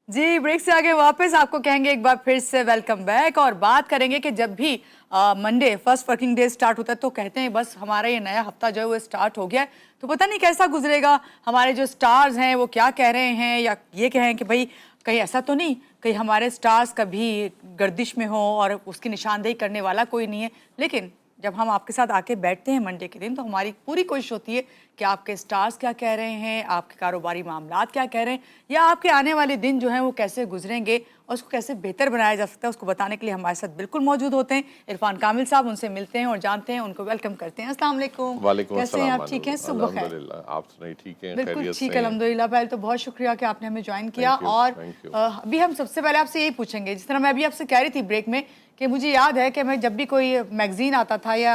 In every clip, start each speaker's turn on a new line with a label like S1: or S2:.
S1: जी, break से आगे वापस आपको कहेंगे एक बार फिर से वेलकम बैक और बात करेंगे कि जब भी Monday first working day start होता है तो कहते हैं बस हमारा ये नया हफ्ता जो है वो स्टार्ट हो गया है, तो पता नहीं कैसा गुजरेगा। हमारे जो स्टार्स हैं वो क्या कह रहे हैं, या ये कहें कि भाई कहीं ऐसा तो नहीं कहीं हमारे स्टार्स कभी गर्दिश में हो और उसकी निशानदेही करने वाला कोई नहीं है। लेकिन जब हम आपके साथ आके बैठते हैं मंडे के दिन तो हमारी पूरी कोशिश होती है कि आपके स्टार्स क्या कह रहे हैं, आपके कारोबारी मामलात क्या कह रहे हैं, या आपके आने वाले दिन जो हैं वो कैसे गुजरेंगे और उसको कैसे बेहतर बनाया जा सकता है। उसको बताने के लिए हमारे साथ बिल्कुल मौजूद होते हैं इरफान कामिल साहब। उनसे मिलते हैं और जानते हैं, उनको वेलकम करते हैं। अस्सलाम वालेकुम।
S2: वालेकुम
S1: कैसे हैं
S2: अस्सलाम।
S1: आप? ठीक हैं? सुबह खैर।
S2: अल्हम्दुलिल्लाह, आप सुनाइए, ठीक हैं?
S1: बिल्कुल
S2: खैरियत
S1: ठीक
S2: से
S1: है
S2: हैं?
S1: अल्हम्दुलिल्लाह। पहले तो बहुत शुक्रिया कि आपने हमें ज्वाइन किया।
S2: थैंक यू,
S1: और
S2: थैंक यू।
S1: अभी हम सबसे पहले आपसे यही पूछेंगे, जिस तरह मैं अभी आपसे कह रही थी ब्रेक में कि मुझे याद है कि मैं जब भी कोई मैगजीन आता था या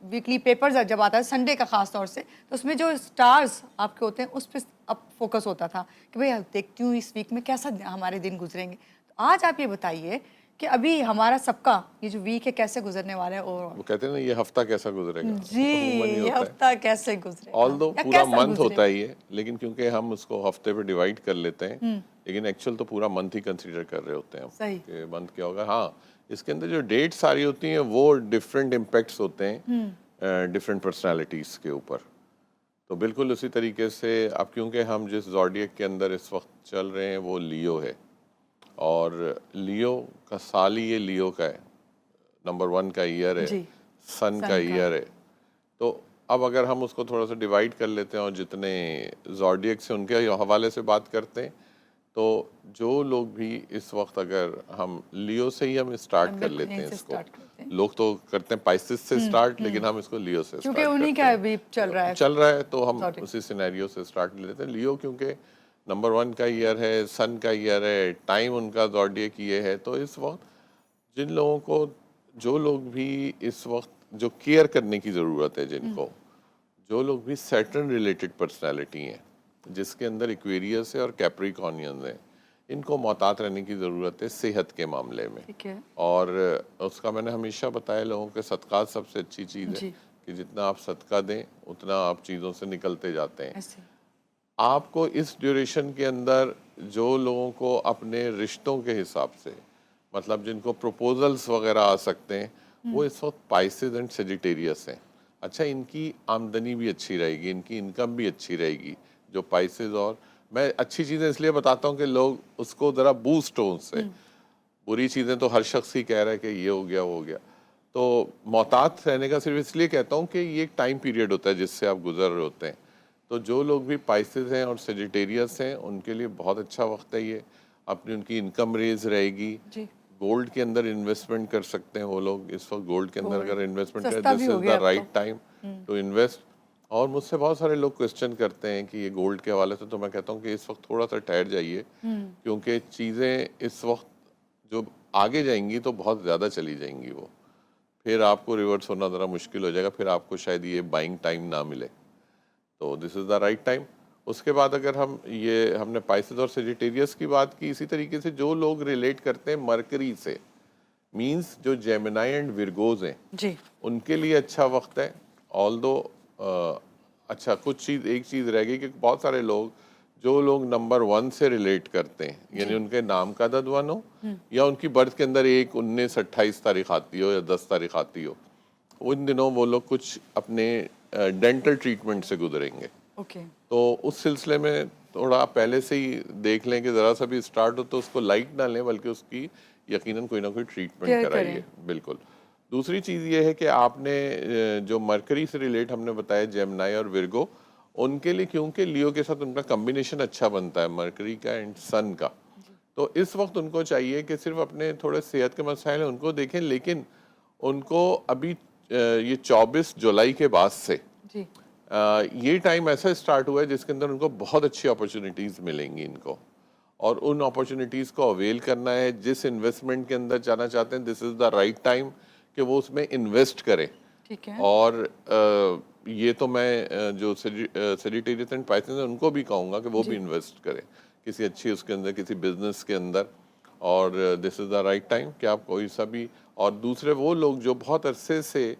S1: वीकली पेपर्स जब आता है संडे का खास तौर से, तो उसमें जो स्टार्स आपके होते हैं उस पर अब फोकस होता था कि भाई देखती हूँ इस वीक में कैसा हमारे दिन गुजरेंगे। तो आज आप ये बताइए कि अभी हमारा सबका ये जो वीक है कैसे गुजरने वाला है। और
S2: वो कहते हैं ना, ये हफ्ता कैसा गुजरेगा,
S1: जी,
S2: अमूमन ही
S1: ये
S2: होता है।
S1: हफ्ता कैसे गुजरेगा
S2: ऑल्दो
S1: या
S2: पूरा
S1: कैसा
S2: मंथ
S1: गुजरे।
S2: होता है ये, लेकिन क्योंकि हम उसको हफ्ते पे डिवाइड कर लेते हैं, लेकिन एक्चुअल तो पूरा मंथ ही कंसीडर कर रहे होते हैं हम
S1: सही।
S2: कि मंथ क्या होगा। हाँ, इसके अंदर जो डेट सारी होती हैं वो डिफरेंट इम्पैक्ट्स होते हैं डिफरेंट पर्सनालिटीज़ के ऊपर। तो बिल्कुल उसी तरीके से अब क्योंकि हम जिस ज़ोडिएक के अंदर इस वक्त चल रहे हैं वो लियो है, और लियो का साल ही ये लियो का है, नंबर 1 का ईयर है,
S1: जी,
S2: सन का ईयर है। तो अब अगर हम उसको थोड़ा सा डिवाइड कर लेते हैं और जितने ज़ोडिएक से उनके हवाले से बात करते हैं, तो जो लोग भी इस वक्त, अगर हम लियो से ही हम स्टार्ट कर लेते हैं इसको, लोग तो करते हैं पाइसिस से स्टार्ट, लेकिन हम इसको लियो से
S1: क्योंकि
S2: स्टार्ट
S1: उन्हीं
S2: करते
S1: का
S2: हैं।
S1: अभी
S2: चल रहा है तो हम
S1: Zodiac।
S2: उसी सिनेरियो से स्टार्ट लेते हैं। लियो क्योंकि नंबर 1 का ईयर है, सन का ईयर है, टाइम उनका ज़ोडिएक ये है। तो इस वक्त जिन लोगों को, जो लोग भी इस वक्त जो केयर करने की ज़रूरत है, जिनको, जो लोग भी सैटर्न रिलेटेड पर्सनालिटी हैं, जिसके अंदर एक्वेरियस है और कैप्रिकॉर्नियन है, इनको मोहतात रहने की ज़रूरत है सेहत के मामले में।
S1: ठीक है।
S2: और उसका मैंने हमेशा बताया लोगों के, सदक़ात सबसे अच्छी चीज़ है
S1: जी।
S2: कि जितना आप सदका दें उतना आप चीज़ों से निकलते जाते हैं।
S1: ऐसे।
S2: आपको इस ड्यूरेशन के अंदर जो लोगों को अपने रिश्तों के हिसाब से, मतलब जिनको प्रपोजल्स वगैरह आ सकते हैं, वो इस वक्त पाइसेस एंड सेजिटेरियस हैं। अच्छा, इनकी आमदनी भी अच्छी रहेगी, इनकी इनकम भी अच्छी रहेगी, जो पाइसेस। और मैं अच्छी चीज़ें इसलिए बताता हूँ कि लोग उसको ज़रा बूस्ट हो उससे। बुरी चीज़ें तो हर शख्स ही कह रहा है कि ये हो गया वो हो गया। तो मोहतात रहने का सिर्फ इसलिए कहता हूँ कि ये एक टाइम पीरियड होता है जिससे आप गुजर रहे होते हैं। तो जो लोग भी पाइसेस हैं और सेजिटेरियस हैं, उनके लिए बहुत अच्छा वक्त है ये। अपनी उनकी इनकम रेज रहेगी।
S1: जी।
S2: गोल्ड के अंदर इन्वेस्टमेंट कर सकते हैं वो लोग इस वक्त। गोल्ड के अंदर अगर इन्वेस्टमेंट करें,
S1: सस्ता भी
S2: दिस
S1: हो
S2: इज़
S1: गया
S2: द
S1: अब
S2: राइट
S1: तो।
S2: Time to invest. और मुझसे बहुत सारे लोग क्वेश्चन करते हैं कि ये गोल्ड के हवाले से, तो मैं कहता हूँ कि इस वक्त थोड़ा सा ठहर जाइए, क्योंकि चीज़ें इस वक्त जो आगे जाएंगी तो बहुत ज़्यादा चली जाएंगी, वो फिर आपको रिवर्स होना ज़रा मुश्किल हो जाएगा, फिर आपको शायद ये बाइंग टाइम ना मिले। तो this is the right time. उसके बाद अगर हम ये, हमने पाइसेस और सेजिटेरियस की बात की, इसी तरीके से जो लोग रिलेट करते हैं मरकरी से, मींस जो जेमिनाई एंड विरगोज हैं,
S1: जी।
S2: उनके लिए अच्छा वक्त है। ऑल्दो अच्छा, कुछ चीज़, एक चीज़ रह गई कि बहुत सारे लोग, जो लोग नंबर 1 से रिलेट करते हैं, यानी उनके नाम का अदद 1 हो या उनकी बर्थ के अंदर 1, 19, 28 तारीख आती हो या 10 तारीख आती हो, उन दिनों वो लोग कुछ अपने डेंटल ट्रीटमेंट से गुजरेंगे।
S1: ओके।
S2: तो उस सिलसिले में थोड़ा पहले से ही देख लें कि ज़रा सा भी स्टार्ट हो तो उसको लाइट ना लें, बल्कि उसकी यकीनन कोई ना कोई ट्रीटमेंट
S1: केयर
S2: कराइए।
S1: करें।
S2: बिल्कुल। दूसरी चीज़ ये है कि आपने जो मरकरी से रिलेट हमने बताया, जेमिनाई और विर्गो, उनके लिए क्योंकि लियो के साथ उनका कम्बिनेशन अच्छा बनता है, मरकरी का एंड सन का, तो इस वक्त उनको चाहिए कि सिर्फ अपने थोड़े सेहत के मसाइल हैं उनको देखें, लेकिन उनको अभी ये 24 जुलाई के बाद से
S1: जी।
S2: ये टाइम ऐसा स्टार्ट हुआ है जिसके अंदर उनको बहुत अच्छी अपॉर्चुनिटीज़ मिलेंगी इनको, और उन अपॉर्चुनिटीज़ को अवेल करना है। जिस इन्वेस्टमेंट के अंदर जाना चाहते हैं, this is the right time कि वो उसमें इन्वेस्ट करें।
S1: ठीक है।
S2: और ये तो मैं जो सेजिटेरियस एंड पाइसेस हैं उनको भी कहूँगा कि वो भी इन्वेस्ट करें किसी अच्छी, उसके अंदर किसी बिजनेस के अंदर। और this is the right time कि आप कोई सा भी। और दूसरे वो लोग जो बहुत अरसे से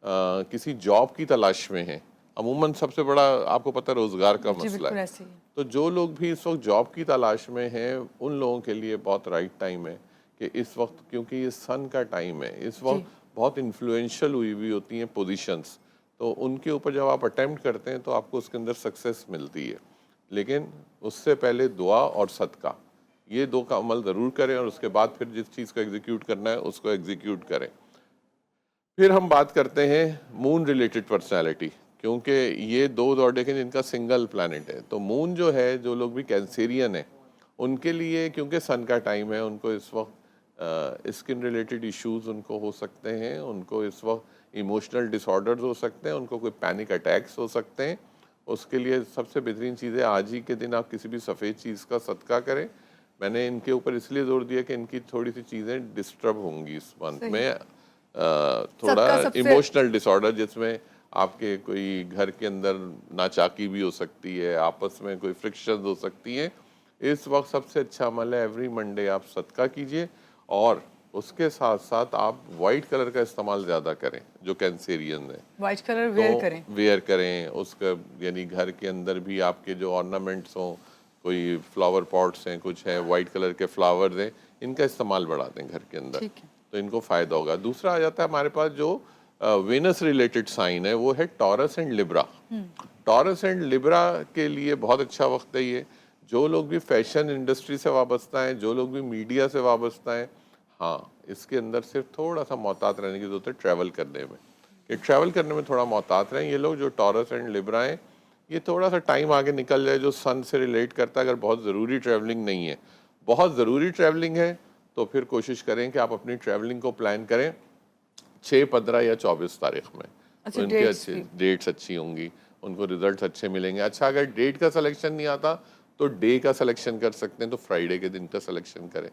S2: किसी जॉब की तलाश में हैं, अमूमन सबसे बड़ा आपको पता है रोजगार का
S1: जी
S2: मसला
S1: बिल्कुल
S2: है।
S1: ऐसे ही है।
S2: तो जो लोग भी इस वक्त जॉब की तलाश में हैं उन लोगों के लिए बहुत राइट टाइम है कि इस वक्त, क्योंकि ये सन का टाइम है, इस
S1: जी
S2: वक्त बहुत इन्फ्लुएंशियल हुई हुई होती हैं पोजीशंस, तो उनके ऊपर जब आप अटेम्प्ट करते हैं तो आपको उसके अंदर सक्सेस मिलती है। लेकिन उससे पहले दुआ और सदका, ये दो का अमल ज़रूर करें और उसके बाद फिर जिस चीज़ को एग्जीक्यूट करना है उसको एग्जीक्यूट करें। फिर हम बात करते हैं मून रिलेटेड पर्सनालिटी, क्योंकि ये दो दौड़े हैं जिनका सिंगल प्लैनेट है। तो मून जो है, जो लोग भी कैंसेरियन है उनके लिए, क्योंकि सन का टाइम है, उनको इस वक्त स्किन रिलेटेड इश्यूज उनको हो सकते हैं, उनको इस वक्त इमोशनल डिसऑर्डर्स हो सकते हैं, उनको कोई पैनिक अटैक्स हो सकते हैं। उसके लिए सबसे बेहतरीन चीज़ है आज ही के दिन आप किसी भी सफ़ेद चीज़ का सदका करें। मैंने इनके ऊपर इसलिए जोर दिया कि इनकी थोड़ी सी चीज़ें डिस्टर्ब होंगी इस मंथ
S1: सही
S2: में। थोड़ा
S1: सदका सबसे
S2: इमोशनल डिसऑर्डर, जिसमें आपके कोई घर के अंदर नाचाकी भी हो सकती है, आपस में कोई फ्रिक्शन हो सकती है। इस वक्त सबसे अच्छा अमल है एवरी मंडे आप सदका कीजिए, और उसके साथ साथ आप वाइट कलर का इस्तेमाल ज़्यादा करें जो कैंसेरियन है।
S1: व्हाइट कलर
S2: तो
S1: वेयर करें।
S2: वेयर करें उसका, यानी घर के अंदर भी आपके जो ऑर्नामेंट्स हों, कोई फ्लावर पॉट्स हैं, कुछ है वाइट कलर के फ्लावर्स हैं, इनका इस्तेमाल बढ़ा दें घर के अंदर,
S1: ठीक है।
S2: तो इनको फ़ायदा होगा। दूसरा आ जाता है हमारे पास जो वेनस रिलेटेड साइन है, वो है taurus and Libra. Taurus and Libra के लिए बहुत अच्छा वक्त है ये। जो लोग भी फैशन इंडस्ट्री से वाबस्ता हैं, जो लोग भी मीडिया से वाबस्ता हैं, हाँ, इसके अंदर सिर्फ थोड़ा सा मोहतात रहने की ज़रूरत है ट्रैवल करने में, कि ट्रैवल करने में थोड़ा मोहतात रहें। ये लोग जो टॉरस एंड लिब्रा हैं, ये थोड़ा सा टाइम आगे निकल जाए जो सन से रिलेट करता है। अगर बहुत ज़रूरी ट्रैवलिंग नहीं है, बहुत ज़रूरी ट्रैवलिंग है, तो फिर कोशिश करें कि आप अपनी ट्रैवलिंग को प्लान करें 6, 15 या 24 तारीख में।
S1: अच्छा,
S2: तो इनके
S1: डेट्स
S2: अच्छे
S1: भी।
S2: डेट्स अच्छी होंगी, उनको रिजल्ट्स अच्छे मिलेंगे। अच्छा, अगर डेट का सिलेक्शन नहीं आता तो डे का सिलेक्शन कर सकते हैं, तो फ्राइडे के दिन का सिलेक्शन करें,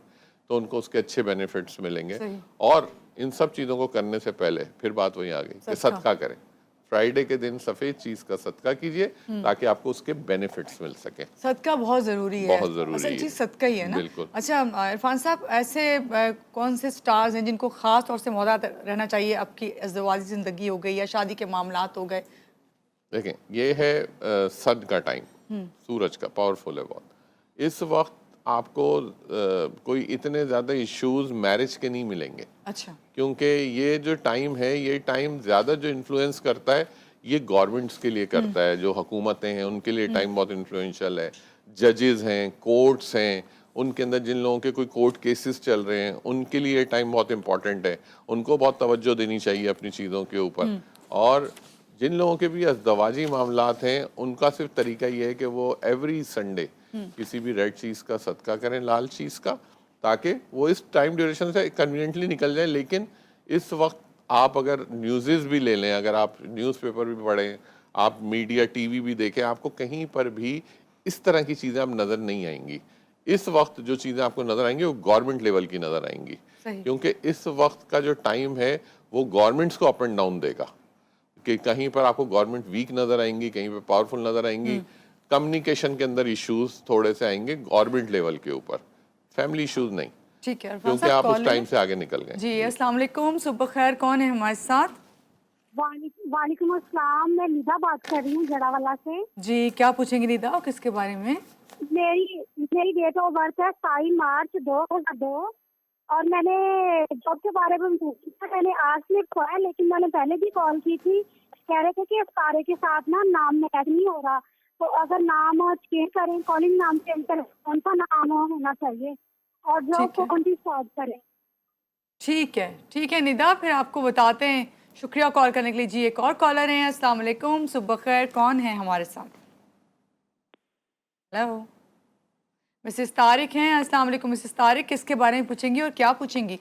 S2: तो उनको उसके अच्छे बेनिफिट्स मिलेंगे।
S1: सही।
S2: और इन सब चीज़ों को करने से पहले फिर बात वही आ गई कि
S1: सदका।
S2: सदका करें। फ्राइडे के दिन सफ़ेद चीज़ का सदका कीजिए ताकि आपको उसके बेनिफिट्स मिल सकें।
S1: सदका बहुत ज़रूरी है।
S2: बहुत ज़रूरी
S1: असल
S2: है।
S1: चीज़ सदका ही है ना।
S2: बिल्कुल।
S1: अच्छा इरफान साहब, ऐसे कौन से स्टार्स हैं जिनको ख़ास तौर से मोहतात रहना चाहिए? आपकी अज़दवाजी ज़िंदगी हो गई या शादी के मामलात हो गए।
S2: देखें, ये है सन का टाइम, सूरज का, पावरफुल है बहुत। इस वक्त आपको कोई इतने ज़्यादा इश्यूज मैरिज के नहीं मिलेंगे,
S1: अच्छा।
S2: क्योंकि ये जो टाइम है, ये टाइम ज़्यादा जो इन्फ्लुएंस करता है ये गवर्नमेंट्स के लिए करता है। जो हुकूमतें हैं उनके लिए टाइम बहुत इन्फ्लुएंशियल है। जजेस हैं, कोर्ट्स हैं, उनके अंदर जिन लोगों के कोई कोर्ट केसेस चल रहे हैं, उनके लिए टाइम बहुत इंपॉर्टेंट है। उनको बहुत तवज्जो देनी चाहिए अपनी चीज़ों के ऊपर। और जिन लोगों के भी अज़दवाजी मामलात हैं, उनका सिर्फ तरीका ये है कि वो एवरी संडे किसी भी रेड चीज़ का सदका करें, लाल चीज़ का, ताकि वो इस टाइम ड्यूरेशन से कन्वीनियंटली निकल जाए। लेकिन इस वक्त आप अगर न्यूज़ भी ले लें, अगर आप न्यूज़पेपर भी पढ़ें, आप मीडिया टीवी भी देखें, आपको कहीं पर भी इस तरह की चीज़ें आप नज़र नहीं आएंगी। इस वक्त जो चीज़ें आपको नज़र आएंगी वो गवर्नमेंट लेवल की नज़र आएंगी,
S1: सही।
S2: क्योंकि इस वक्त का जो टाइम है वो गवर्नमेंट्स को अप एंड डाउन देगा, कि कहीं पर आपको गवर्नमेंट वीक नज़र आएंगी, कहीं पर पावरफुल नज़र आएंगी। कम्युनिकेशन के अंदर इश्यूज थोड़े से आएंगे गवर्नमेंट लेवल के ऊपर, फैमिली इश्यूज नहीं,
S1: ठीक है इरफान
S2: क्योंकि
S1: साहब,
S2: आप उस
S1: कॉल
S2: टाइम
S1: है।
S2: से आगे निकल गए।
S1: जी अस्सलाम वालेकुम, सुबह खैर। कौन है हमारे साथ?
S3: वालेकुम अस्सलाम। मैं निदा बात कर रही हूँ जड़ावाला से।
S1: जी क्या पूछेंगी निदा, और किसके बारे में?
S3: मेरी मेरी डेट ऑफ बर्थ है 27 मार्च 2002, और मैंने जॉब के बारे में पूछा। मैंने आज स्लिप खोया है, लेकिन मैंने पहले भी कॉल की थी। कह रहे थे कि इफ्तारे के साथ ना नाम मैच नहीं हो रहा, तो अगर नाम चेंज करें, कॉलिंग नाम चेंज करें, कौन सा नाम होना चाहिए और जॉब
S1: ठीक है,
S3: कौन सी स्टार्ट करें?
S1: ठीक है निदा, फिर आपको बताते हैं। शुक्रिया कॉल करने के लिए। जी एक और कॉलर हैं। अस्सलाम वालेकुम, सुबह खैर। कौन है हमारे साथ? हेलो, मिसेस तारिक हैं। अस्सलाम वालेकुम मिसेस तारिक, किसके बारे में पूछेंगी और क्या पूछेंगी?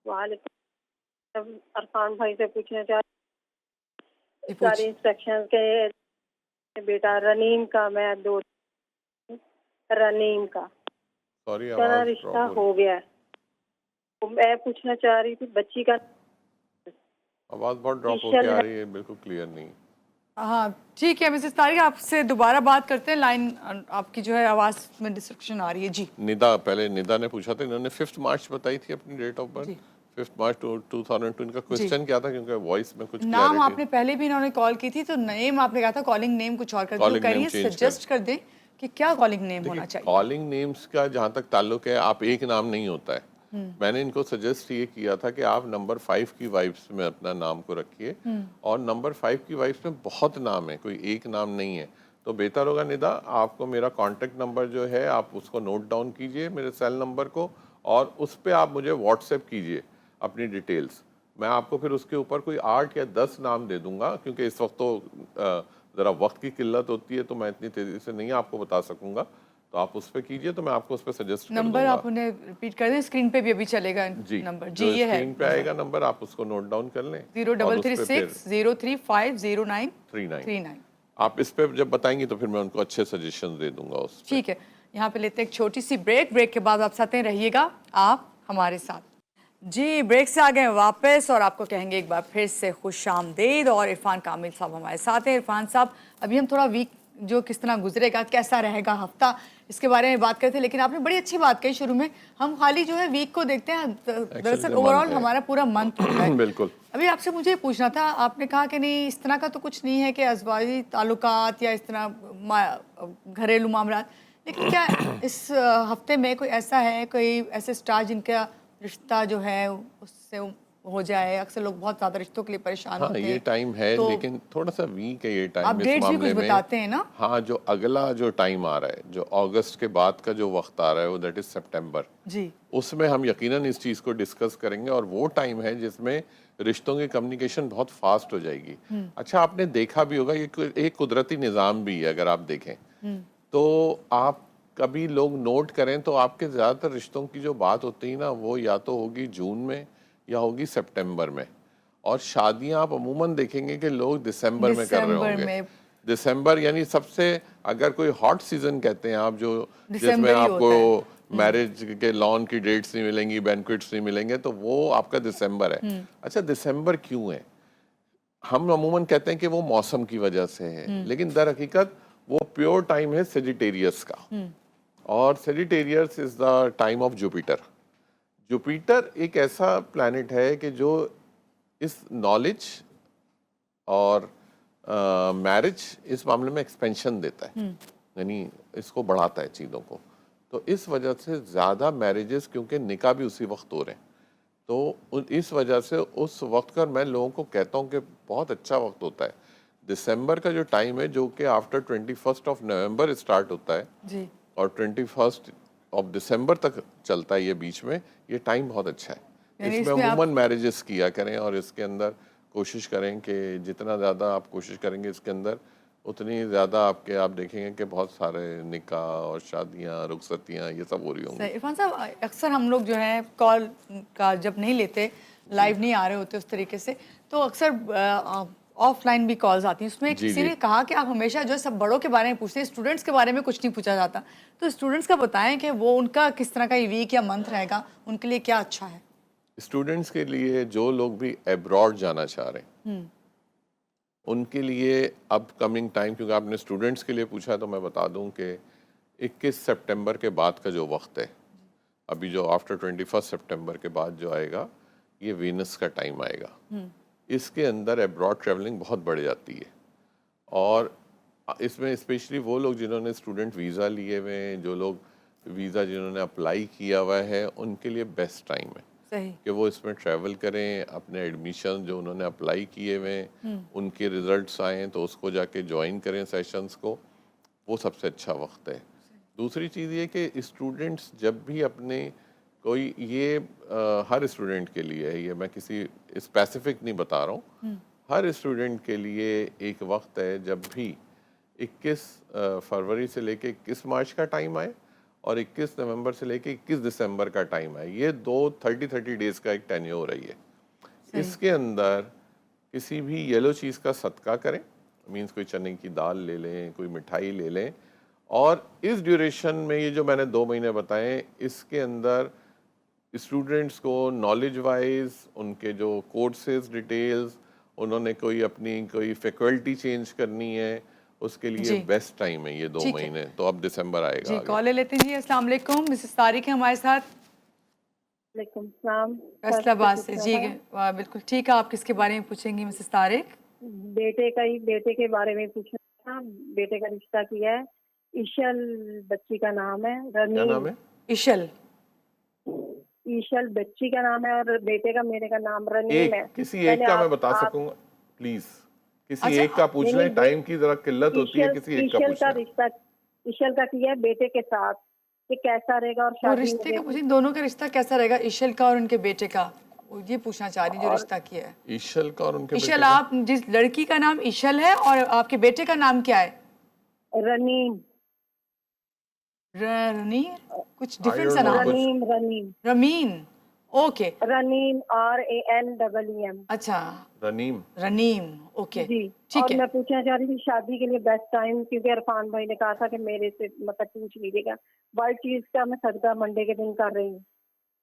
S4: वालेकुम, अरफान भाई से पूछना चाहती
S1: जी
S4: सारे
S1: पूछिए।
S4: इंस्ट्रक्शंस के। बेटा रनीम का, मैं दो रनीम का
S2: सॉरी,
S4: तेरा
S2: आवाज
S4: रिश्ता
S2: ड्रॉप
S4: हो गया है। तो मैं पूछना चाह रही थी बच्ची का
S2: आवाज बहुत ड्रॉप
S4: ईशल
S2: होके आ
S4: है।
S2: रही है, बिल्कुल क्लियर नहीं।
S1: हाँ ठीक है मिसेस तारिक, आपसे दोबारा बात करते हैं। लाइन आपकी जो है आवाज़ में डिस्ट्रक्शन आ रही है। जी
S2: निदा, पहले निदा ने पूछा था, इन्होंने 5 मार्च बताई थी अपनी डेट ऑफ
S1: जी।
S2: बर्थ। 5 मार्च 2002 इनका क्वेश्चन क्या था, क्योंकि वॉइस में कुछ
S1: नाम
S2: clarity-
S1: आपने पहले भी इन्होंने कॉल की थी तो नेम आपने कहा था कॉलिंग नेम कुछ और कर दो,
S2: Calling name
S1: करिए
S2: change
S1: सजेस्ट कर दें कि क्या कॉलिंग नेम होना
S2: देखिए,
S1: चाहिए।
S2: कॉलिंग नेम्स का जहाँ तक ताल्लुक है, आप एक नाम नहीं होता है। मैंने इनको सजेस्ट ये किया था कि आप नंबर 5 की वाइफ्स में अपना नाम को रखिए, और नंबर 5 की वाइफ्स में बहुत नाम है, कोई एक नाम नहीं है। तो बेहतर होगा निदा, आपको मेरा कांटेक्ट नंबर जो है आप उसको नोट डाउन कीजिए, मेरे सेल नंबर को, और उस पर आप मुझे व्हाट्सएप कीजिए अपनी डिटेल्स। मैं आपको फिर उसके ऊपर कोई 8 या 10 नाम दे दूंगा, क्योंकि इस वक्त तो ज़रा वक्त की किल्लत होती है, तो मैं इतनी तेज़ी से नहीं आपको बता सकूंगा। तो आप उस पर कीजिए, तो मैं आपको उस पर सजेस्ट कर
S1: नंबर
S2: दूंगा।
S1: आप उन्हें रिपीट कर दें, स्क्रीन पे भी अभी चलेगा
S2: जी,
S1: नंबर। जी
S2: जो
S1: ये है
S2: स्क्रीन पे आएगा नंबर, आप उसको नोट डाउन कर लें।
S1: 033603503939।
S2: आप इस पे जब बताएंगी तो फिर मैं उनको अच्छे सजेशन दे दूंगा उस पे।
S1: ठीक है, यहाँ पे लेते हैं एक छोटी सी ब्रेक। ब्रेक के बाद आप साथ में रहिएगा आप हमारे साथ। जी ब्रेक से आ गए वापस और आपको कहेंगे एक बार फिर से खुश आमदेद। और इरफान कामिल साहब हमारे साथ हैं। इरफान साहब, अभी हम थोड़ा वीक जो किस तरह गुजरेगा, कैसा रहेगा हफ्ता, इसके बारे में बात करते हैं, लेकिन आपने बड़ी अच्छी बात कही शुरू में। हम खाली जो है वीक को देखते हैं, दरअसल
S2: जो
S1: ओवरऑल
S2: month है।
S1: हमारा पूरा मंथ होता है।
S2: बिल्कुल।
S1: अभी आपसे मुझे ये पूछना था, आपने कहा कि नहीं इस तरह का तो कुछ नहीं है कि अज़वाजी ताल्लुकात या इस तरह घरेलू मामलात, लेकिन क्या इस हफ्ते में कोई ऐसा है, कोई ऐसे स्टार जिनका रिश्ता जो है उससे हो जाए? अक्सर लोग बहुत ज़्यादा रिश्तों के लिए परेशान
S2: हाँ,
S1: होते हैं।
S2: ये टाइम है,
S1: तो
S2: लेकिन थोड़ा सा वीक है ये टाइम
S1: आप
S2: इस
S1: डेट्स भी
S2: मामले
S1: कुछ
S2: में।
S1: बताते हैं ना?
S2: हाँ, जो अगला जो टाइम आ रहा है, जो अगस्त के बाद का जो वक्त आ रहा है, वो दैट इज सितंबर।
S1: जी
S2: उसमें हम यकीनन इस चीज़ को डिस्कस करेंगे, और वो टाइम है जिसमें रिश्तों की कम्युनिकेशन बहुत फास्ट हो जाएगी। अच्छा, आपने देखा भी होगा, ये एक कुदरती निज़ाम भी है। अगर आप देखें तो आप कभी लोग नोट करें तो आपके ज़्यादातर रिश्तों की जो बात होती है ना, वो या तो होगी जून में या होगी सितंबर में, और शादियां आप अमूमन देखेंगे कि लोग दिसंबर में कर रहे
S1: दिसंबर
S2: होंगे।
S1: में।
S2: दिसंबर यानी सबसे, अगर कोई हॉट सीजन कहते हैं आप, जो जिसमें
S1: दिसंबर ही
S2: आपको
S1: होता
S2: मैरिज के लॉन की डेट्स नहीं मिलेंगी, बैंक्वेट्स नहीं मिलेंगे, तो वो आपका दिसंबर है। अच्छा, दिसंबर क्यों है? हम अमूमन कहते हैं कि वो मौसम की वजह से है, लेकिन दर हकीकत वो प्योर टाइम है सेजिटेरियस का, और Sagittarius is the time of Jupiter. Jupiter एक ऐसा प्लैनेट है कि जो इस नॉलेज और मैरिज इस मामले में एक्सपेंशन देता है, यानी इसको बढ़ाता है चीज़ों को। तो इस वजह से ज़्यादा मैरिजेस, क्योंकि निकाह भी उसी वक्त हो रहे हैं, तो इस वजह से उस वक्त का मैं लोगों को कहता हूँ कि बहुत अच्छा वक्त होता है। दिसंबर का जो टाइम है, जो कि आफ्टर 21 ऑफ नवंबर स्टार्ट होता है
S1: जी
S2: और 21 ऑफ दिसंबर तक चलता है, ये बीच में ये टाइम बहुत अच्छा है।
S1: यानी
S2: इसमें
S1: इसमें
S2: अमूमन मैरिजेस किया करें, और इसके अंदर कोशिश करें कि जितना ज़्यादा आप कोशिश करेंगे इसके अंदर, उतनी ज़्यादा आपके आप देखेंगे कि बहुत सारे निकाह और शादियाँ, रुखसतियाँ, ये सब हो रही होंगी।
S1: सही। इरफान साहब, अक्सर हम लोग जो है कॉल का जब नहीं लेते, लाइव नहीं आ रहे होते उस तरीके से, तो अक्सर ऑफलाइन भी कॉल्स आती हैं। उसमें
S2: जी,
S1: किसी
S2: जी।
S1: ने कहा कि आप हमेशा जो है सब बड़ों के बारे में पूछते हैं, स्टूडेंट्स के बारे में कुछ नहीं पूछा जाता। तो स्टूडेंट्स का बताएं कि वो उनका किस तरह का वीक या मंथ रहेगा, उनके लिए क्या अच्छा है?
S2: स्टूडेंट्स के लिए, जो लोग भी अब्रॉड जाना चाह रहे हैं, उनके लिए अपकमिंग टाइम, क्योंकि आपने स्टूडेंट्स के लिए पूछा है, तो मैं बता दूं कि 21 सितंबर के बाद का जो वक्त है, अभी जो आफ्टर 21 सितंबर के बाद जो आएगा, ये वीनस का टाइम आएगा। इसके अंदर अब्रॉड ट्रैवलिंग बहुत बढ़ जाती है, और इसमें स्पेशली वो लोग जिन्होंने स्टूडेंट वीज़ा लिए हुए हैं, जो लोग वीज़ा जिन्होंने अप्लाई किया हुआ है, उनके लिए बेस्ट टाइम है
S1: सही।
S2: कि वो इसमें ट्रैवल करें। अपने एडमिशन जो उन्होंने अप्लाई किए हुए हैं, उनके रिजल्ट्स आएँ तो उसको जाके ज्वाइन करें सेशंस को, वो सबसे अच्छा वक्त है। दूसरी चीज़ ये कि स्टूडेंट्स जब भी अपने कोई ये हर स्टूडेंट के लिए है, ये मैं किसी स्पेसिफिक नहीं बता रहा हूँ, हर स्टूडेंट के लिए एक वक्त है जब भी 21 फरवरी से लेके 21 मार्च का टाइम आए, और 21 नवंबर से लेके 21 दिसंबर का टाइम है। ये दो 30 डेज का एक टेन्योर है ये। इसके अंदर किसी भी येलो चीज़ का सदका करें, मीन्स कोई चने की दाल ले लें, कोई मिठाई ले लें, और इस ड्यूरेशन में ये जो मैंने 2 महीने बताए, इसके अंदर स्टूडेंट्स को नॉलेज वाइज उनके जो कोर्सेज डिटेल्स, उन्होंने कोई अपनी कोई फैकल्टी चेंज करनी है, उसके लिए
S1: जी।
S2: बेस्ट टाइम है ये 2
S1: ठीक है।
S2: महीने। तो अब दिसंबर आएगा
S1: जी
S2: आगे।
S1: कॉल ले लेते हैं जी। अस्सलाम वालेकुम, मिसेस तारिक हैं हमारे साथ।
S4: वालेकुम सलाम।
S1: फैसलाबाद से जी। वाह, बिल्कुल ठीक है। आप किसके बारे में पूछेंगी मिसेस तारिक?
S4: बेटे के बारे में पूछना था। बेटे का रिश्ता किया है। ईशल बच्ची का नाम है।
S2: क्या नाम
S4: रनीम।
S2: है?
S1: इशल।
S4: ईशल बच्ची का नाम है और बेटे का मेरे का नाम रनीम है।
S2: किसी एक
S4: पहले
S2: का मैं
S4: आप
S2: बता
S4: आप
S2: सकूंगा प्लीज? किसी
S1: अच्छा,
S2: एक का पूछ
S4: नहीं
S2: लें,
S4: नहीं
S2: टाइम की जरा किल्लत होती है,
S4: ईशल
S2: किसी एक का
S4: ईशल
S2: पूछ
S4: का
S2: लें।
S4: रिश्ता ईशल का किया है बेटे के साथ। ये कैसा रहेगा और
S1: वो
S4: शादी
S1: रिश्ते
S4: मुझे
S1: का पूछें, दोनों का रिश्ता कैसा रहेगा, इशल का और उनके बेटे का? वो ये पूछना चाह रही जो
S4: और
S1: रिश्ता किया है।
S2: ईशल का और उनके बेटे
S1: इशल,
S2: का?
S1: आप जिस लड़की का नाम इशल है और आपके बेटे का नाम क्या है?
S4: रनीम।
S1: रनीर, कुछ
S2: I
S1: डिफरेंट
S2: don't
S1: सा
S2: know,
S1: नाम है।
S2: कुछ
S4: रनीम
S1: रमीन। ओके।
S4: रनीम RANEEM।
S1: अच्छा,
S2: रनीम।
S1: रनीम। ओके,
S4: जी।
S1: ठीक
S4: और
S1: है।
S4: मैं पूछना चाह रही थी शादी के लिए बेस्ट टाइम, क्योंकि इरफान भाई ने कहा था कि मेरे से मतलब पूछ लीजिएगा। वाइट चीज का मैं सदका मंडे के दिन कर रही हूँ।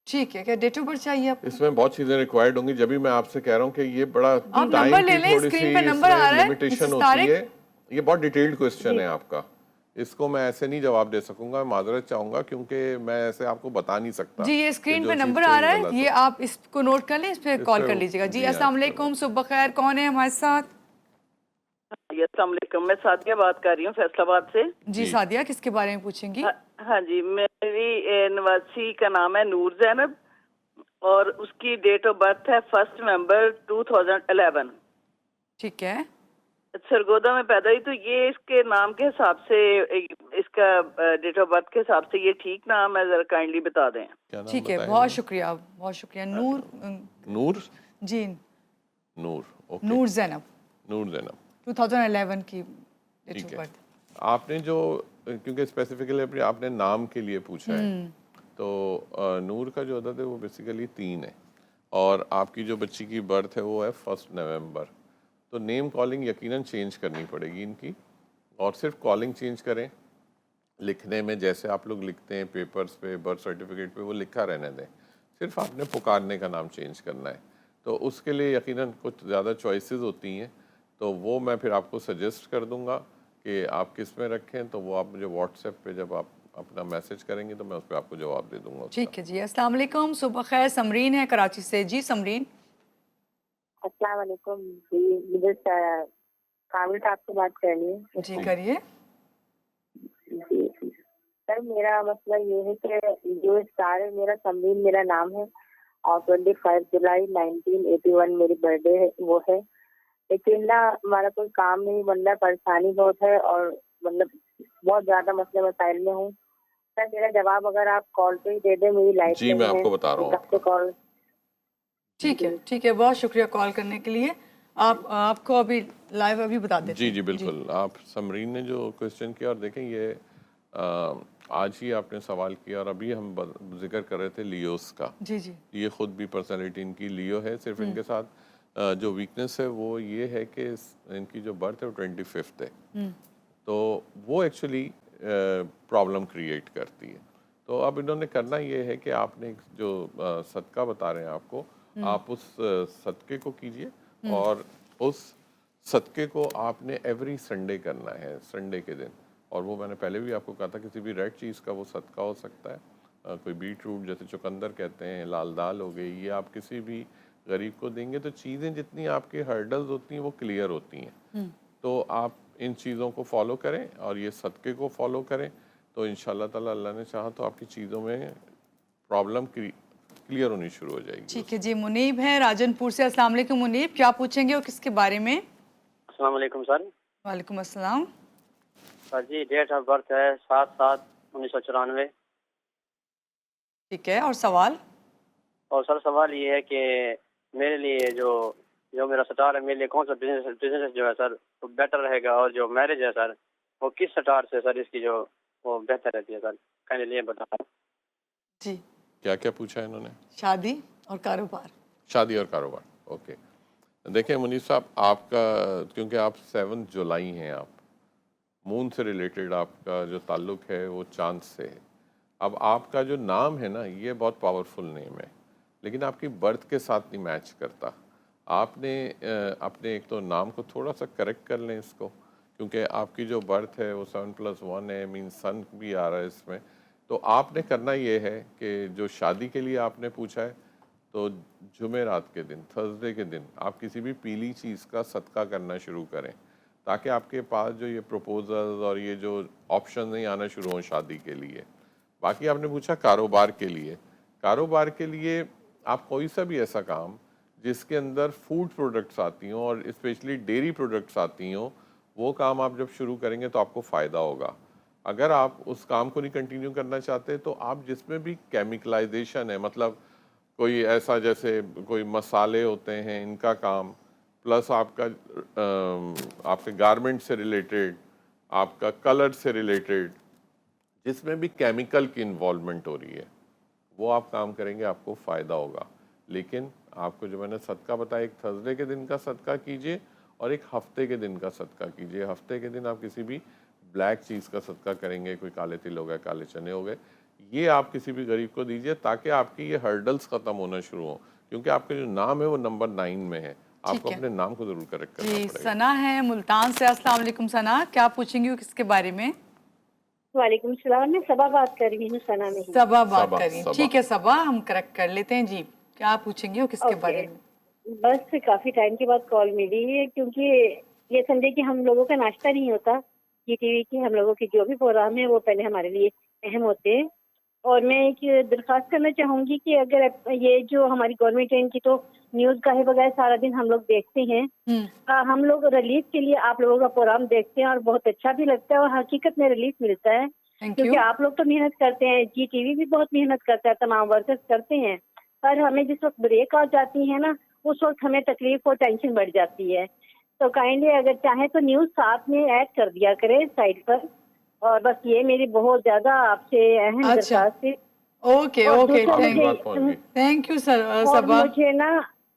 S1: ठीक है, क्या डेट ऑफ बर्थ चाहिए आपको?
S2: इसमें बहुत चीजें रिक्वायर्ड होंगी, जब भी मैं आपसे कह रहा हूँ कि ये बड़ा
S1: आप
S2: टाइम
S1: नंबर ले
S2: की
S1: लें,
S2: थोड़ी
S1: स्क्रीन
S2: सी
S1: पे नंबर आ
S2: इसमें
S1: रहा है
S2: लिमिटेशन
S1: मिसेस
S2: होती
S1: तारिक।
S2: है। ये बहुत डिटेल्ड क्वेश्चन
S4: जी।
S2: है आपका, इसको मैं ऐसे नहीं जवाब दे सकूंगा, माजरत चाहूंगा, क्योंकि मैं ऐसे आपको बता नहीं सकता
S1: जी, ये
S2: कि
S1: स्क्रीन
S2: जो
S1: पे
S2: चीज़
S1: नंबर आ
S2: सही
S1: रहा है,
S2: गलत
S1: ये
S2: हो।
S1: आप इसको नोट कर लें, इस पे
S2: इस
S1: कॉल
S2: पे
S1: कर लीजिएगा जी।
S2: जी हाँ,
S1: अस्सलाम
S2: इस पे
S1: वालेकुम, सुबह खैर। कौन है हमारे साथ?
S5: अस्सलाम वालेकुम। मैं सादिया बात कर रही हूँ फैसलाबाद से।
S1: जी
S2: जी।
S1: सादिया, किसके बारे में पूछेंगी?
S5: हाँ जी, मेरी नवासी का नाम है नूर जैनब और उसकी डेट ऑफ बर्थ है 1 नवंबर 2011।
S1: ठीक है।
S5: सरगोदा में पैदा हुई। तो ये इसके नाम के हिसाब से, इसका डेट ऑफ बर्थ के हिसाब से ये ठीक नाम है? जरा काइंडली बता दें।
S2: क्या नाम
S1: ठीक है,
S2: बताया
S1: बहुत
S2: इन्होंने?
S1: शुक्रिया, बहुत शुक्रिया। नूर
S2: नूर।
S1: जी,
S2: नूर, ओके।
S1: नूर जैनब,
S2: नूर जैनब,
S1: 2011 की डेट
S2: ठीक
S1: ऑफ
S2: है।
S1: बर्थ।
S2: आपने जो, क्योंकि स्पेसिफिकली आपने नाम के लिए पूछा है, तो नूर का जो अदद है वो बेसिकली 3 है, और आपकी जो बच्ची की बर्थ है वो है 1 नवंबर। तो नेम कॉलिंग यकीनन चेंज करनी पड़ेगी इनकी, और सिर्फ कॉलिंग चेंज करें, लिखने में जैसे आप लोग लिखते हैं पेपर्स पे, बर्थ सर्टिफिकेट पे, वो लिखा रहने दें। सिर्फ आपने पुकारने का नाम चेंज करना है। तो उसके लिए यकीनन कुछ ज़्यादा चॉइसेस होती हैं, तो वो मैं फिर आपको सजेस्ट कर दूंगा कि आप किस में रखें। तो वो आप मुझे व्हाट्सएप पे जब आप अपना मैसेज करेंगे तो मैं उस पर आपको जवाब दे दूंगा उसका।
S1: ठीक है जी। अस्सलाम वालेकुम, सुबह खैर। समरीन है कराची से। जी समरीन।
S3: अस्सलाम वालेकुम जी, मुझे कामिल साहब से बात करनी है।
S1: जी करिए।
S3: जी सर, मेरा मसला ये है कि जो स्टार है मेरा समरीन मेरा नाम है, और 25 जुलाई 1981 मेरी बर्थडे है वो है। लेकिन ना हमारा कोई काम नहीं बन रहा, परेशानी बहुत है, और मतलब बहुत ज्यादा मसले मसाइल में हूँ। सर मेरा जवाब अगर आप कॉल पे ही दे दें, मेरी लाइफ
S2: जी, मैं
S3: नहीं है।
S2: आपको बता रहा हूँ
S3: कब से कॉल।
S1: ठीक है, ठीक है, बहुत शुक्रिया कॉल करने के लिए। आपको अभी लाइव अभी बता देते
S2: जी
S1: हैं।
S2: जी बिल्कुल। आप समरीन ने जो क्वेश्चन किया, और देखें ये आज ही आपने सवाल किया, और अभी हम जिक्र कर रहे थे लियोस का।
S1: जी जी।
S2: ये खुद भी पर्सनालिटी इनकी लियो है, सिर्फ इनके साथ जो वीकनेस है वो ये है कि इनकी जो बर्थ है वो 25 है, तो वो एक्चुअली प्रॉब्लम क्रिएट करती है। तो अब इन्होंने करना ये है कि आपने जो सदका बता रहे हैं आपको, आप उस सदके को कीजिए, और उस सदके को आपने एवरी संडे करना है, संडे के दिन। और वो मैंने पहले भी आपको कहा था, किसी भी रेड चीज़ का वो सदका हो सकता है। कोई बीट रूट जैसे चुकंदर कहते हैं, लाल दाल हो गई, ये आप किसी भी गरीब को देंगे तो चीज़ें जितनी आपकी हर्डल्स होती हैं वो क्लियर होती हैं। तो आप इन चीज़ों को फॉलो करें और ये सदक़े को फॉलो करें, तो इंशाल्लाह ताला अल्लाह ने चाहा तो आपकी चीज़ों में प्रॉब्लम क्लियर होनी शुरू हो जाएगी।
S1: ठीक है जी। मुनीब है राजनपुर से। अस्सलाम वालेकुम मुनीब, क्या पूछेंगे और किसके बारे में?
S6: अस्सलाम वालेकुम सर।
S1: वालेकुम अस्सलाम।
S6: सर जी डेट ऑफ बर्थ है 7/7/1994।
S1: ठीक है, और सवाल?
S6: और सर सवाल ये है कि मेरे लिए जो जो मेरा स्टार है, मेरे लिए कौन सा बिजनेस जो है सर वो बेटर रहेगा, और जो मैरिज है सर वो किस स्टार से सर इसकी जो वो बेहतर रहती है सर, कहने लिए बताओ।
S1: जी।
S2: क्या क्या पूछा है इन्होंने?
S1: शादी और कारोबार।
S2: शादी और कारोबार, ओके। देखिए मुनीब साहब, आपका क्योंकि आप 7 जुलाई हैं, आप मून से रिलेटेड आपका जो ताल्लुक है वो चांद से है। अब आपका जो नाम है ना, ये बहुत पावरफुल नेम है, लेकिन आपकी बर्थ के साथ नहीं मैच करता। आपने अपने एक तो नाम को थोड़ा सा करेक्ट कर लें इसको, क्योंकि आपकी जो बर्थ है वो 7+1 है, मीन सन भी आ रहा है इसमें। तो आपने करना ये है कि जो शादी के लिए आपने पूछा है, तो जुमेरात के दिन, थर्सडे के दिन आप किसी भी पीली चीज़ का सदका करना शुरू करें, ताकि आपके पास जो ये प्रपोजल्स और ये जो ऑप्शन नहीं आना शुरू हों शादी के लिए। बाकी आपने पूछा कारोबार के लिए, कारोबार के लिए आप कोई सा भी ऐसा काम जिसके अंदर फूड प्रोडक्ट्स आती हों और स्पेशली डेयरी प्रोडक्ट्स आती हों, वो काम आप जब शुरू करेंगे तो आपको फ़ायदा होगा। अगर आप उस काम को नहीं कंटिन्यू करना चाहते तो आप जिसमें भी केमिकलाइजेशन है, मतलब कोई ऐसा जैसे कोई मसाले होते हैं इनका काम, प्लस आपका आपके गारमेंट से रिलेटेड, आपका कलर से रिलेटेड, जिसमें भी केमिकल की इन्वॉल्वमेंट हो रही है, वो आप काम करेंगे, आपको फ़ायदा होगा। लेकिन आपको जो मैंने सदका बताया, एक थर्सडे के दिन का सदका कीजिए और एक हफ्ते के दिन का सदका कीजिए। हफ्ते के दिन आप किसी भी ब्लैक चीज़ का सदका करेंगे, कोई काले तिल हो गए, काले चने हो गए, ये आप किसी भी गरीब को दीजिए ताकि आपकी ये हर्डल्स ख़त्म होना शुरू हो, क्योंकि आपका जो नाम है वो नंबर 9 में है। आपको अपने नाम को ज़रूर करेक्ट करना
S1: जी,
S2: पड़ेगा।
S1: सना है मुल्तान से। अस्सलाम वालेकुम सना, क्या पूछेंगी किसके बारे में?
S7: वालेकुम सलाम। मैं सबा बात कर रही हूँ, सना नहीं।
S1: सबा बात
S2: सबा,
S1: करिए।
S2: सबा।
S1: ठीक है सबा, हम करेक्ट कर लेते हैं जी। क्या पूछेंगे किसके बारे में?
S7: बस काफी टाइम के बाद कॉल मिली है, क्योंकि ये समझे कि हम लोगों का नाश्ता नहीं होता। ये टीवी की हम लोगों के जो भी प्रोग्राम है वो पहले हमारे लिए अहम होते हैं। और मैं एक दरख्वास्त करना चाहूंगी कि अगर ये जो हमारी गवर्नमेंट है इनकी तो न्यूज का है बगैर सारा दिन हम लोग देखते हैं। हम लोग रिलीफ के लिए आप लोगों का प्रोग्राम देखते हैं और बहुत अच्छा भी लगता है और हकीकत में रिलीफ मिलता है,
S1: थैंक
S7: क्योंकि
S1: यू।
S7: आप लोग तो मेहनत करते हैं, जी टीवी भी बहुत मेहनत करता है, तमाम वर्कर्स करते हैं, पर हमें जिस वक्त ब्रेक आ जाती है ना, उस वक्त हमें तकलीफ और टेंशन बढ़ जाती है। तो काइंडली अगर चाहे तो न्यूज साथ में ऐड कर दिया करे साइड पर। और बस ये मेरी बहुत ज्यादा आपसे अहम
S1: अच्छा।
S7: दरख्वास्त है।
S1: ओके
S7: और
S1: ओके,
S7: दूसरा
S2: आपकी
S7: मुझे-
S2: बात पहुंच गई।
S1: थैंक यू सर
S7: और
S1: सबा।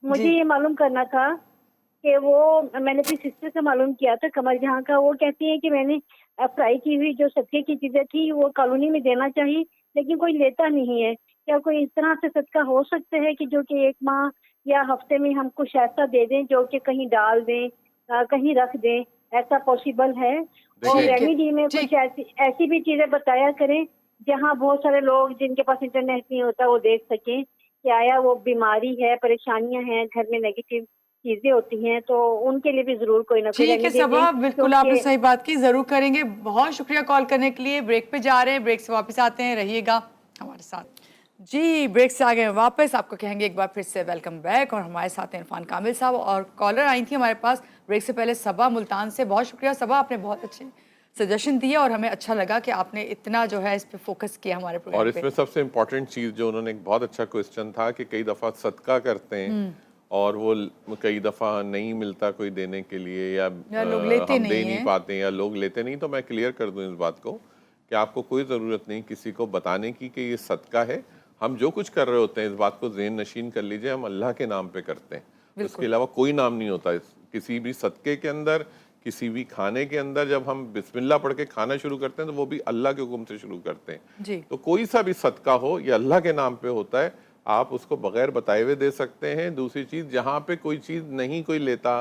S7: मुझे
S1: जी।
S7: ये मालूम करना था कि वो मैंने अपनी सिस्टर से मालूम किया था कमर जहाँ का, वो कहती है कि मैंने फ्राई की हुई जो सदके की चीजें थी वो कॉलोनी में देना चाहिए, लेकिन कोई लेता नहीं है। क्या कोई इस तरह से सदका हो सकता है कि जो कि 1 माह या हफ्ते में हम कुछ ऐसा दे दें जो कि कहीं डाल दें, कहीं रख दें, ऐसा पॉसिबल है? और
S1: ठीक है,
S7: रेमेडी में
S1: ठीक।
S7: कुछ ऐसी भी चीजें बताया करें जहाँ बहुत सारे लोग जिनके पास इंटरनेट नहीं होता वो देख सकें कि आया वो बीमारी है, परेशानियां हैं, घर में नेगेटिव चीजें होती हैं, तो उनके लिए भी जरूर कोई ना कोई
S1: ठीक है
S7: रेमेडी
S1: सबा,
S7: दें,
S1: बिल्कुल आपने
S7: क्योंकि-
S1: सही बात की, जरूर करेंगे। बहुत शुक्रिया कॉल करने के लिए। ब्रेक पे जा रहे हैं, ब्रेक से वापस आते हैं, रहिएगा हमारे साथ। जी, ब्रेक से आ गए वापस। आपको कहेंगे एक बार फिर से वेलकम बैक। और हमारे साथ हैं इरफान कामिल साहब और कॉलर आई थी हमारे पास ब्रेक से पहले सबा मुल्तान से। बहुत शुक्रिया सबा, आपने बहुत अच्छे सजेशन दिए और हमें अच्छा लगा कि आपने इतना जो है इस पे फोकस किया हमारे
S2: और
S1: प्रोग्राम पे।
S2: इसमें सबसे इम्पोर्टेंट चीज़ जो उन्होंने, एक बहुत अच्छा क्वेश्चन था कि कई दफ़ा सदका करते हैं और वो कई दफ़ा नहीं मिलता कोई देने के लिए, या
S1: लोग लेते
S2: हम
S1: नहीं
S2: दे
S1: हैं।
S2: नहीं पाते या लोग लेते नहीं। तो मैं क्लियर कर दूं इस बात को कि आपको कोई ज़रूरत नहीं किसी को बताने की कि ये सदका है। हम जो कुछ कर रहे होते हैं इस बात को ज़हन नशीन कर लीजिए, हम अल्लाह के नाम पे करते हैं। उसके अलावा कोई नाम नहीं होता किसी भी सदके के अंदर, किसी भी खाने के अंदर। जब हम बिस्मिल्लाह पढ़ के खाना शुरू करते हैं तो वो भी अल्लाह के हुक्म से शुरू करते हैं।
S1: जी।
S2: तो कोई सा भी सदका हो ये अल्लाह के नाम पे होता है, आप उसको बगैर बताए हुए दे सकते हैं। दूसरी चीज़, जहाँ पे कोई चीज़ नहीं कोई लेता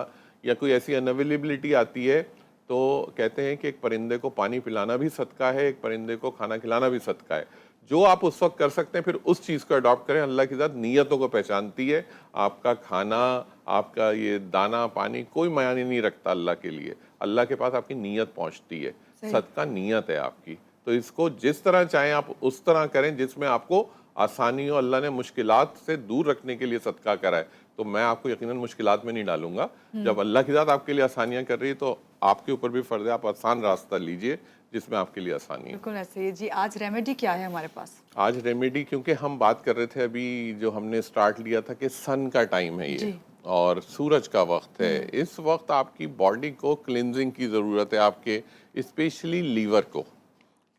S2: या कोई ऐसी अनअवेलेबिलिटी आती है, तो कहते हैं कि एक परिंदे को पानी पिलाना भी सदका है, एक परिंदे को खाना खिलाना भी सदका है। जो आप उस वक्त कर सकते हैं फिर उस चीज़ को अडॉप्ट करें। अल्लाह की ज़ात नीयतों को पहचानती है। आपका खाना, आपका ये दाना पानी कोई मायने नहीं रखता अल्लाह के लिए। अल्लाह के पास आपकी नीयत पहुंचती है। सदका नीयत है आपकी। तो इसको जिस तरह चाहें आप उस तरह करें जिसमें आपको आसानी हो। अल्लाह ने मुश्किलात से दूर रखने के लिए सदका करा है, तो मैं आपको यकीनन मुश्किलात में नहीं डालूंगा। जब अल्लाह की ज़ात आपके लिए आसानियां कर रही है तो आपके ऊपर भी फ़र्ज़ है आप आसान रास्ता लीजिए जिसमें आपके लिए आसानी है।
S1: बिल्कुल ऐसे ही जी। आज रेमेडी क्या है हमारे पास?
S2: आज रेमेडी, क्योंकि हम बात कर रहे थे अभी जो हमने स्टार्ट लिया था कि सन का टाइम है ये और सूरज का वक्त है। इस वक्त आपकी बॉडी को क्लिनजिंग की ज़रूरत है, आपके स्पेशली लीवर को,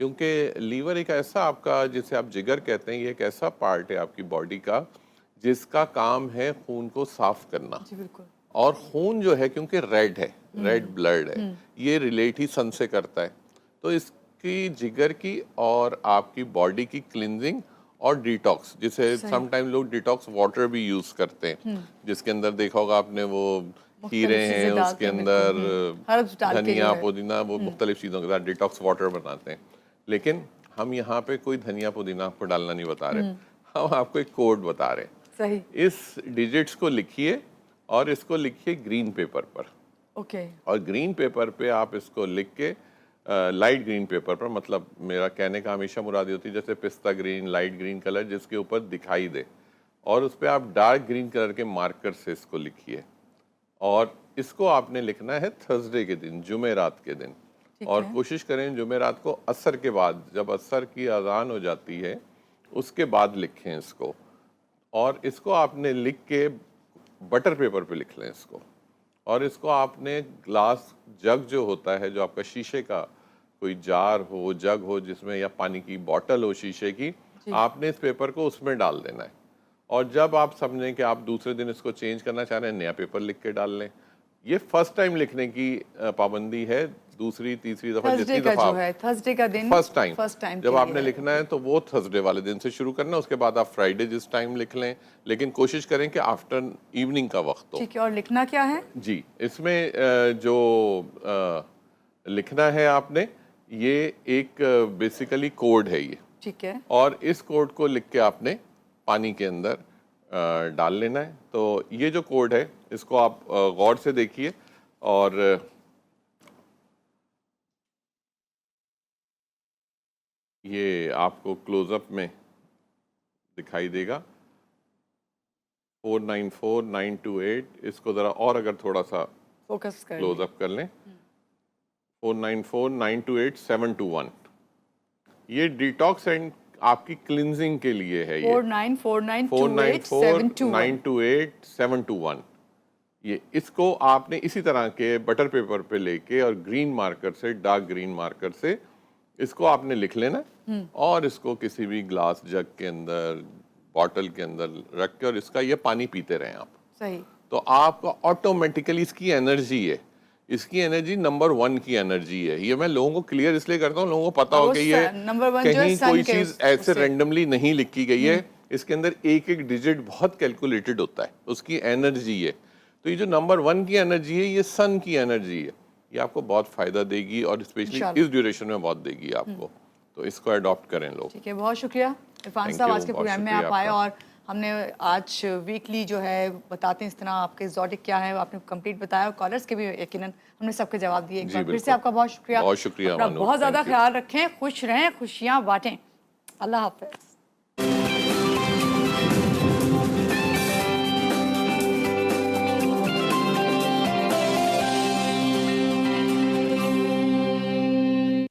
S2: क्योंकि लीवर एक ऐसा आपका, जिसे आप जिगर कहते हैं, ये एक ऐसा पार्ट है आपकी बॉडी का जिसका काम है खून को साफ करना।
S1: जी बिल्कुल।
S2: और खून जो है क्योंकि रेड है, रेड ब्लड है, ये रिलेट ही सन से करता है। तो इसकी जिगर की और आपकी बॉडी की क्लिनजिंग और डिटॉक्स, जिसे समटाइम लोग डिटॉक्स वाटर भी यूज करते हैं, जिसके अंदर देखा होगा आपने वो खीरे हैं, उसके अंदर धनिया पुदीना, वो मुख्तलिफ चीज़ों के साथ डिटॉक्स वाटर बनाते हैं। लेकिन हम यहाँ पे कोई धनिया पुदीना आपको डालना नहीं बता रहे, हम आपको एक कोड बता रहे हैं।
S1: सही।
S2: इस डिजिट्स को लिखिए और इसको लिखिए ग्रीन पेपर पर।
S1: ओके।
S2: और ग्रीन पेपर पे आप इसको लिख के, लाइट ग्रीन पेपर पर, मतलब मेरा कहने का हमेशा मुराद होती है जैसे पिस्ता ग्रीन, लाइट ग्रीन कलर जिसके ऊपर दिखाई दे, और उस पर आप डार्क ग्रीन कलर के मार्कर से इसको लिखिए। और इसको आपने लिखना है थर्सडे के दिन, जुमेरात के दिन, और कोशिश करें जुमेरात को असर के बाद, जब असर की अजान हो जाती है उसके बाद लिखें इसको। और इसको आपने लिख के बटर पेपर पे लिख लें इसको, और इसको आपने ग्लास जग जो होता है, जो आपका शीशे का कोई जार हो, जग हो जिसमें, या पानी की बोतल हो शीशे की, आपने इस पेपर को उसमें डाल देना है। और जब आप समझें कि आप दूसरे दिन इसको चेंज करना चाह रहे हैं, नया पेपर लिख के डाल लें। ये फर्स्ट टाइम लिखने की पाबंदी है, दूसरी तीसरी दफा जितनी दफा
S1: थर्सडे का दिन
S2: फर्स्ट टाइम जब आपने लिखना है तो वो थर्सडे वाले दिन से शुरू करना, उसके बाद आप फ्राइडे जिस टाइम लिख लें, लेकिन कोशिश करें कि आफ्टर इवनिंग का वक्त हो।
S1: ठीक है। और लिखना क्या है?
S2: जी, इसमें जो लिखना है आपने, ये एक बेसिकली कोड है ये।
S1: ठीक है।
S2: और इस कोड को लिख के आपने पानी के अंदर डाल लेना है। तो ये जो कोड है इसको आप गौर से देखिए, और ये आपको क्लोजअप में दिखाई देगा। 494928, इसको ज़रा और अगर थोड़ा सा
S1: फोकस कर
S2: क्लोजअप कर लें। 494928 ये डिटॉक्स एंड आपकी क्लिनजिंग के लिए है। ये
S1: 494928
S2: ये इसको आपने इसी तरह के बटर पेपर पे लेके और ग्रीन मार्कर से, डार्क ग्रीन मार्कर से इसको आपने लिख लेना, और इसको किसी भी ग्लास जग के अंदर, बॉटल के अंदर रख के, और इसका ये पानी पीते रहें आप।
S1: सही।
S2: तो आपका ऑटोमेटिकली इसकी एनर्जी है, इसकी एनर्जी नंबर 1 की एनर्जी है। ये मैं लोगों को क्लियर इसलिए करता हूँ, लोगों को पता हो कि ये
S1: नंबर 1 जो है
S2: कहीं
S1: सन
S2: कोई
S1: के
S2: चीज ऐसे रैंडमली नहीं लिखी गई है। इसके अंदर एक एक डिजिट बहुत कैलकुलेटेड होता है, उसकी एनर्जी है। तो ये जो नंबर 1 की एनर्जी है, ये सन की एनर्जी है। ये आपको बहुत फायदा देगी, और स्पेशली इस ड्यूरेशन में बहुत देगी आपको। तो इसको अडॉप्ट करें लोग।
S1: ठीक है, बहुत शुक्रिया इरफान साहब, आज के प्रोग्राम में आप आए, और हमने आज वीकली जो है बताते हैं इस तरह आपके एक्सोटिक क्या है, आपने कंप्लीट बताया, और कॉलर्स के भी यकीनन हमने सबके जवाब दिए। एक बार फिर से आपका बहुत शुक्रिया।
S2: बहुत शुक्रिया।
S1: बहुत ज़्यादा ख्याल रखें, खुश रहें, खुशियाँ बांटें। अल्लाह हाफ़िज़।